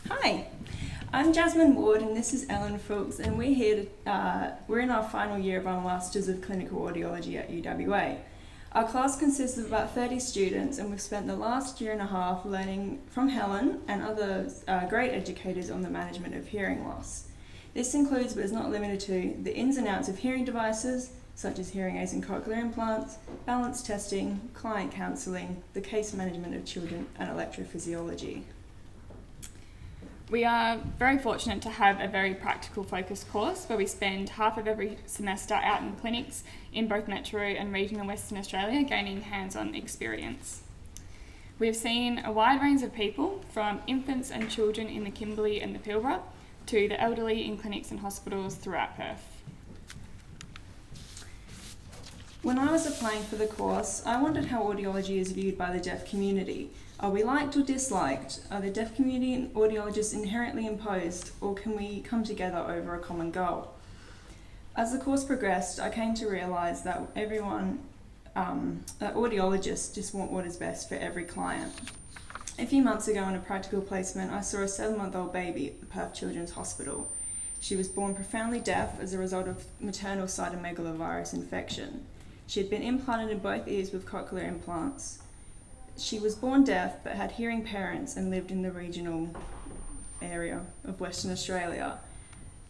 Hi, I'm Jasmine Ward and this is Ellen Ffoulkes, and we're in our final year of our Masters of Clinical Audiology at UWA. Our class consists of about 30 students, and we've spent the last year and a half learning from Helen and other great educators on the management of hearing loss. This includes, but is not limited to, the ins and outs of hearing devices, such as hearing aids and cochlear implants, balance testing, client counselling, the case management of children, and electrophysiology. We are very fortunate to have a very practical focused course where we spend half of every semester out in clinics in both metro and regional Western Australia gaining hands-on experience. We've seen a wide range of people, from infants and children in the Kimberley and the Pilbara to the elderly in clinics and hospitals throughout Perth. When I was applying for the course, I wondered how audiology is viewed by the deaf community. Are we liked or disliked? Are the deaf community and audiologists inherently imposed, or can we come together over a common goal? As the course progressed, I came to realise that that audiologists just want what is best for every client. A few months ago in a practical placement, I saw a 7-month-old baby at the Perth Children's Hospital. She was born profoundly deaf as a result of maternal cytomegalovirus infection. She had been implanted in both ears with cochlear implants. She was born deaf but had hearing parents and lived in the regional area of Western Australia.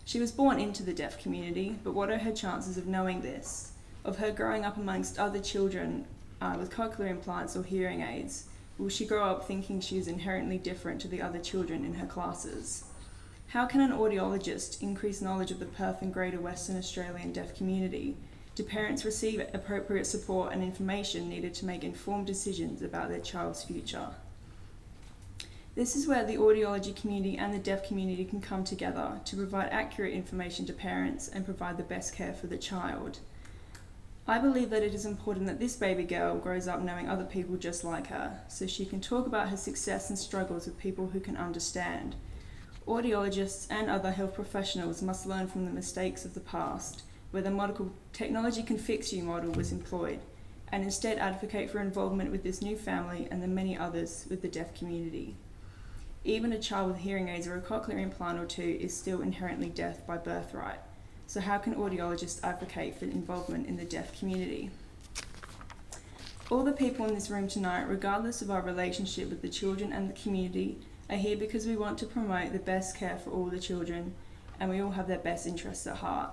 She was born into the deaf community, but what are her chances of knowing this? Of her growing up amongst other children with cochlear implants or hearing aids? Will she grow up thinking she is inherently different to the other children in her classes? How can an audiologist increase knowledge of the Perth and Greater Western Australian deaf community? Do parents receive appropriate support and information needed to make informed decisions about their child's future? This is where the audiology community and the deaf community can come together to provide accurate information to parents and provide the best care for the child. I believe that it is important that this baby girl grows up knowing other people just like her, so she can talk about her success and struggles with people who can understand. Audiologists and other health professionals must learn from the mistakes of the past, where the medical technology can fix you model was employed, and instead advocate for involvement with this new family and the many others with the deaf community. Even a child with hearing aids or a cochlear implant or two is still inherently deaf by birthright. So how can audiologists advocate for involvement in the deaf community? All the people in this room tonight, regardless of our relationship with the children and the community, are here because we want to promote the best care for all the children, and we all have their best interests at heart.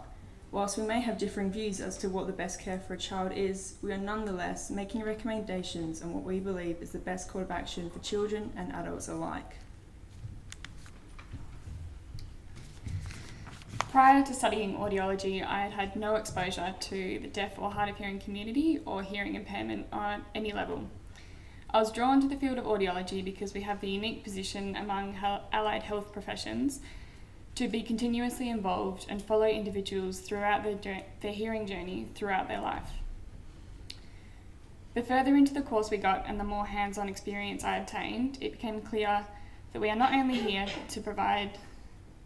Whilst we may have differing views as to what the best care for a child is, we are nonetheless making recommendations on what we believe is the best course of action for children and adults alike. Prior to studying audiology, I had had no exposure to the deaf or hard of hearing community or hearing impairment on any level. I was drawn to the field of audiology because we have the unique position among allied health professions to be continuously involved and follow individuals throughout their hearing journey throughout their life. The further into the course we got and the more hands-on experience I obtained, it became clear that we are not only here to provide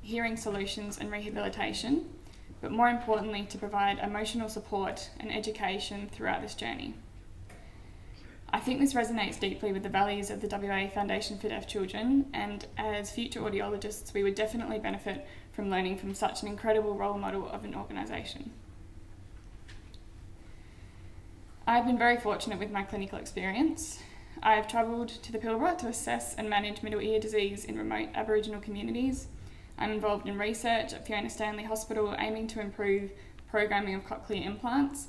hearing solutions and rehabilitation, but more importantly to provide emotional support and education throughout this journey. I think this resonates deeply with the values of the WA Foundation for Deaf Children, and as future audiologists we would definitely benefit from learning from such an incredible role model of an organisation. I have been very fortunate with my clinical experience. I have travelled to the Pilbara to assess and manage middle ear disease in remote Aboriginal communities. I'm involved in research at Fiona Stanley Hospital aiming to improve programming of cochlear implants,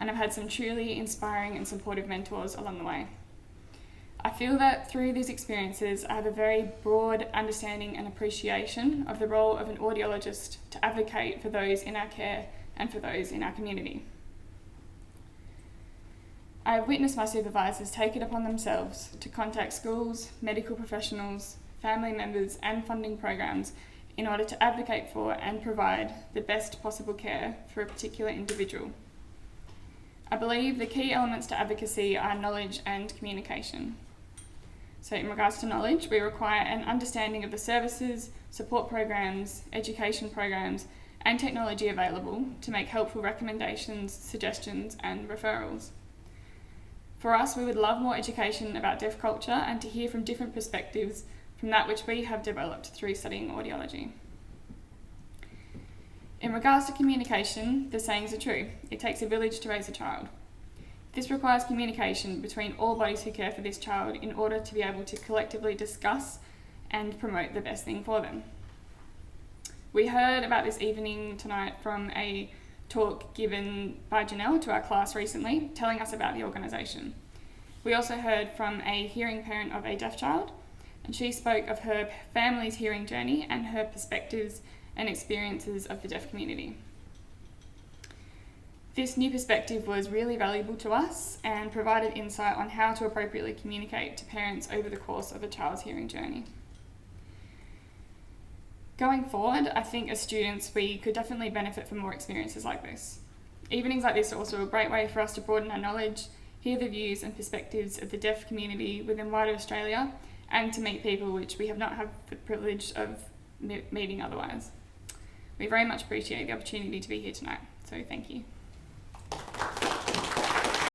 and I've had some truly inspiring and supportive mentors along the way. I feel that through these experiences I have a very broad understanding and appreciation of the role of an audiologist to advocate for those in our care and for those in our community. I have witnessed my supervisors take it upon themselves to contact schools, medical professionals, family members and funding programs in order to advocate for and provide the best possible care for a particular individual. I believe the key elements to advocacy are knowledge and communication. So in regards to knowledge, we require an understanding of the services, support programs, education programs, and technology available to make helpful recommendations, suggestions, and referrals. For us, we would love more education about deaf culture and to hear from different perspectives from that which we have developed through studying audiology. In regards to communication, the sayings are true. It takes a village to raise a child. This requires communication between all bodies who care for this child in order to be able to collectively discuss and promote the best thing for them. We heard about this evening tonight from a talk given by Janelle to our class recently, telling us about the organisation. We also heard from a hearing parent of a deaf child, and she spoke of her family's hearing journey and her perspectives and experiences of the deaf community. This new perspective was really valuable to us and provided insight on how to appropriately communicate to parents over the course of a child's hearing journey. Going forward, I think as students we could definitely benefit from more experiences like this. Evenings like this are also a great way for us to broaden our knowledge, hear the views and perspectives of the deaf community within wider Australia, and to meet people which we have not had the privilege of meeting otherwise. We very much appreciate the opportunity to be here tonight, so thank you.